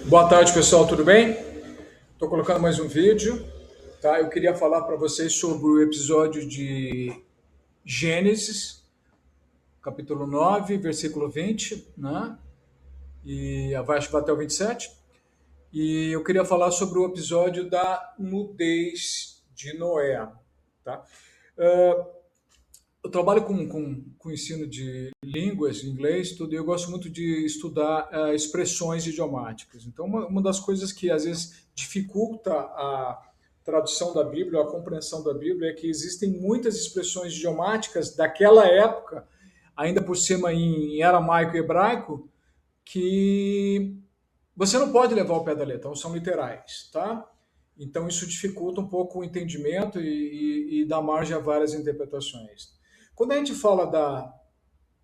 Boa tarde, pessoal, tudo bem? Estou colocando mais um vídeo, tá? Eu queria falar para vocês sobre o episódio de Gênesis, capítulo 9, versículo 20, né? E acho que vai até o 27. E eu queria falar sobre o episódio da nudez de Noé, tá? Eu trabalho com ensino de línguas, inglês, tudo, e eu gosto muito de estudar expressões idiomáticas. Então, uma das coisas que às vezes dificulta a tradução da Bíblia, a compreensão da Bíblia, é que existem muitas expressões idiomáticas daquela época, ainda por cima em aramaico e hebraico, que você não pode levar ao pé da letra, então são literais, tá? Então isso dificulta um pouco o entendimento e dá margem a várias interpretações. Quando a gente fala da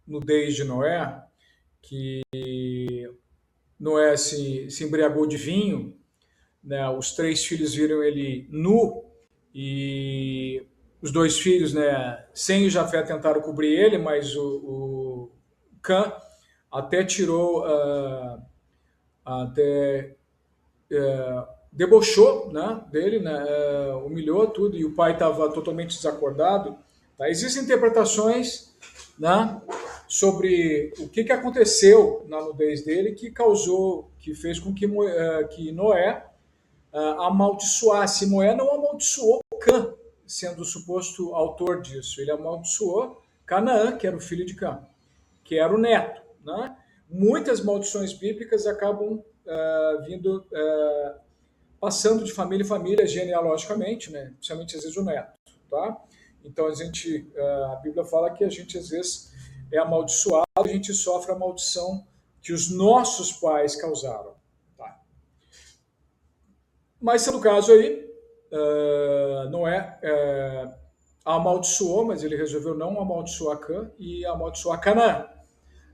nudez de Noé, que Noé se embriagou de vinho, né, os três filhos viram ele nu e os dois filhos, né, sem o Jafé tentaram cobrir ele, mas o Cã até tirou, até debochou, né, dele, né, humilhou tudo e o pai estava totalmente desacordado. Tá? Existem interpretações, né, sobre o que aconteceu na nudez dele que causou, que fez com que Noé amaldiçoasse. Noé não amaldiçoou Cã, sendo o suposto autor disso. Ele amaldiçoou Canaã, que era o filho de Cã, que era o neto. Né? Muitas maldições bíblicas acabam vindo passando de família em família genealogicamente, né? Principalmente às vezes o neto, tá? Então a Bíblia fala que a gente às vezes é amaldiçoado, a gente sofre a maldição que os nossos pais causaram, tá? Mas sendo o caso aí, Noé amaldiçoou, mas ele resolveu não amaldiçoar Cã e amaldiçoar Canaã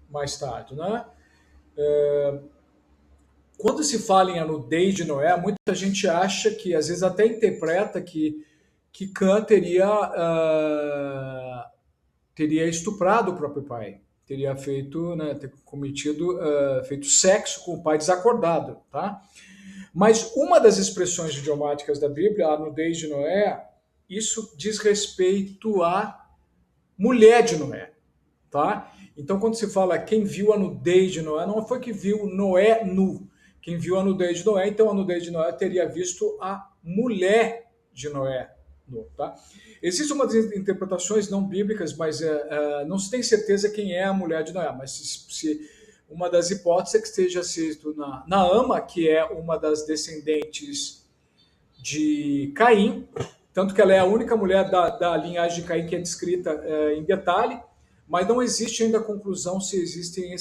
mais tarde, né? Quando se fala em a nudez de Noé, muita gente acha que, às vezes até interpreta que Cã teria estuprado o próprio pai, teria feito, né, ter cometido, feito sexo com o pai desacordado, tá? Mas uma das expressões idiomáticas da Bíblia, a nudez de Noé, isso diz respeito à mulher de Noé, tá? Então, quando se fala quem viu a nudez de Noé, não foi que viu Noé nu. Quem viu a nudez de Noé, então a nudez de Noé teria visto a mulher de Noé nu, tá? Existem umas interpretações não bíblicas, mas não se tem certeza quem é a mulher de Noé, mas se uma das hipóteses é que esteja sido Naama, que é uma das descendentes de Caim, tanto que ela é a única mulher da linhagem de Caim que é descrita em detalhe, mas não existe ainda a conclusão se existem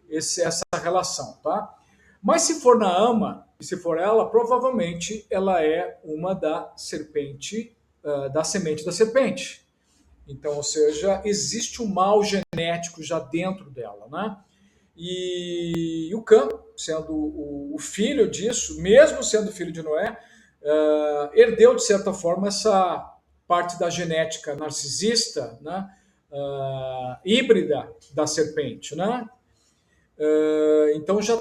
essa relação, tá? Mas se for Naama, e se for ela, provavelmente ela é uma da serpente, da semente da serpente. Então, ou seja, existe um mal genético já dentro dela, né? E o Cã, sendo o filho disso, mesmo sendo filho de Noé, herdeu, de certa forma, essa parte da genética narcisista, né? Híbrida da serpente. Né? Então já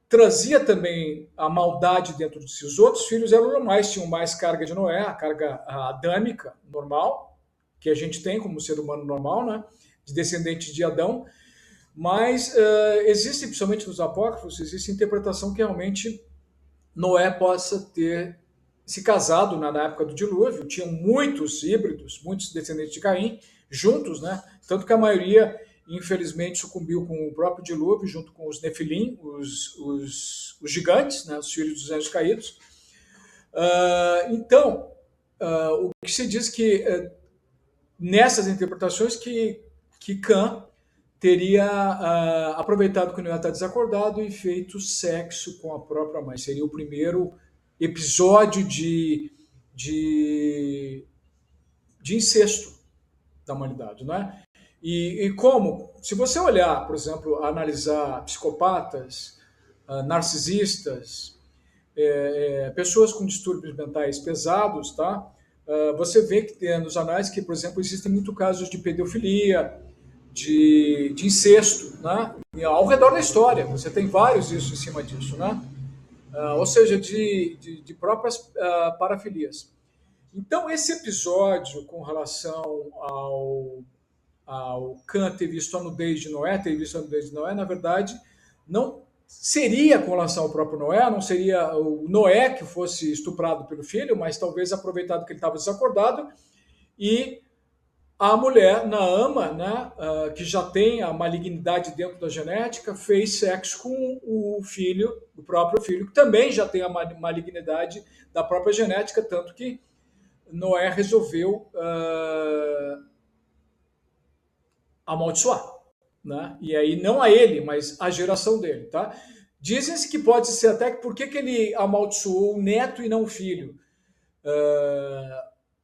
trazia também a maldade dentro de si. Os outros filhos eram normais, tinham mais carga de Noé, a carga adâmica normal, que a gente tem como ser humano normal, né? De descendente de Adão, mas existe, principalmente nos apócrifos, existe interpretação que realmente Noé possa ter se casado na época do dilúvio, tinham muitos híbridos, muitos descendentes de Caim, juntos, né? Tanto que a maioria, infelizmente, sucumbiu com o próprio dilúvio, junto com os Nefilim, os gigantes, né? Os filhos dos anjos caídos. Então, o que se diz que nessas interpretações que Cã teria aproveitado que Noé está desacordado e feito sexo com a própria mãe. Seria o primeiro episódio de incesto da humanidade, né? E como, se você olhar, por exemplo, analisar psicopatas, narcisistas, pessoas com distúrbios mentais pesados, tá? Você vê que tem nos anais que, por exemplo, existem muitos casos de pedofilia, de incesto, né? E ao redor da história. Você tem vários isso em cima disso, né? Ou seja, de próprias parafilias. Então, esse episódio com relação ao Cã ter visto a nudez de Noé, na verdade, não seria com relação ao próprio Noé, não seria o Noé que fosse estuprado pelo filho, mas talvez aproveitado que ele estava desacordado, e a mulher, Naama, né, que já tem a malignidade dentro da genética, fez sexo com o filho, o próprio filho, que também já tem a malignidade da própria genética, tanto que Noé resolveu amaldiçoar. Né? E aí não a ele, mas a geração dele. Tá? Dizem-se que pode ser até que por que ele amaldiçoou o neto e não o filho?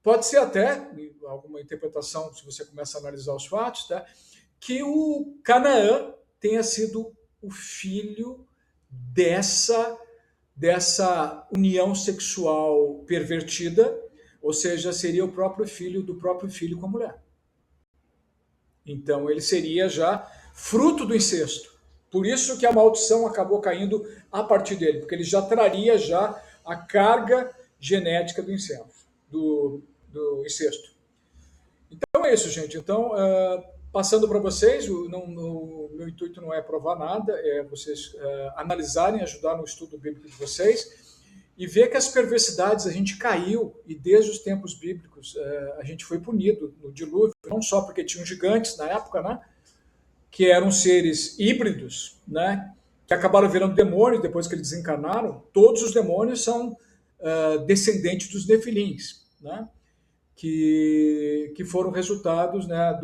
Pode ser até, alguma interpretação, se você começa a analisar os fatos, tá? Que o Canaã tenha sido o filho dessa união sexual pervertida, ou seja, seria o próprio filho do próprio filho com a mulher. Então ele seria já fruto do incesto. Por isso que a maldição acabou caindo a partir dele, porque ele já traria já a carga genética do incesto, do incesto. Então é isso, gente. Então, passando para vocês, o meu intuito não é provar nada, é vocês analisarem, ajudar no estudo bíblico de vocês e ver que as perversidades a gente caiu, e desde os tempos bíblicos a gente foi punido no dilúvio, não só porque tinham gigantes na época, né, que eram seres híbridos, né, que acabaram virando demônios depois que eles desencarnaram. Todos os demônios são descendentes dos nefilins, né, que foram resultados, né,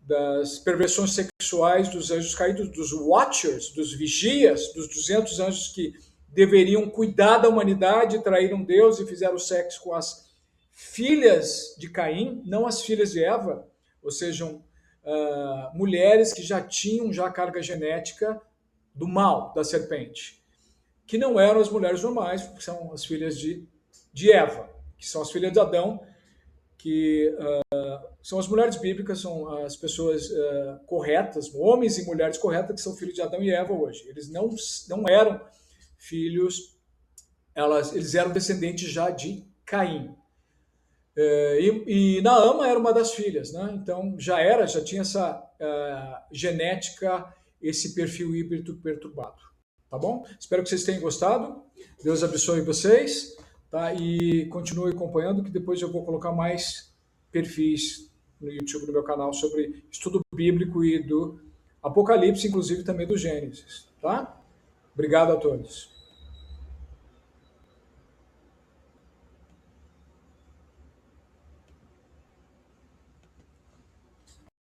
das perversões sexuais dos anjos caídos, dos watchers, dos vigias, dos 200 anjos que deveriam cuidar da humanidade, traíram Deus e fizeram sexo com as filhas de Caim, não as filhas de Eva, ou seja, mulheres que já tinham já a carga genética do mal, da serpente, que não eram as mulheres normais, porque são as filhas de Eva, que são as filhas de Adão, que são as mulheres bíblicas, são as pessoas corretas, homens e mulheres corretas, que são filhos de Adão e Eva hoje. Eles não eram filhos, eles eram descendentes já de Caim. E Naama era uma das filhas, né? Então já tinha essa genética, esse perfil híbrido perturbado. Tá bom? Espero que vocês tenham gostado. Deus abençoe vocês. Tá? E continue acompanhando, que depois eu vou colocar mais perfis no YouTube, no meu canal, sobre estudo bíblico e do Apocalipse, inclusive também do Gênesis. Tá? Obrigado a todos.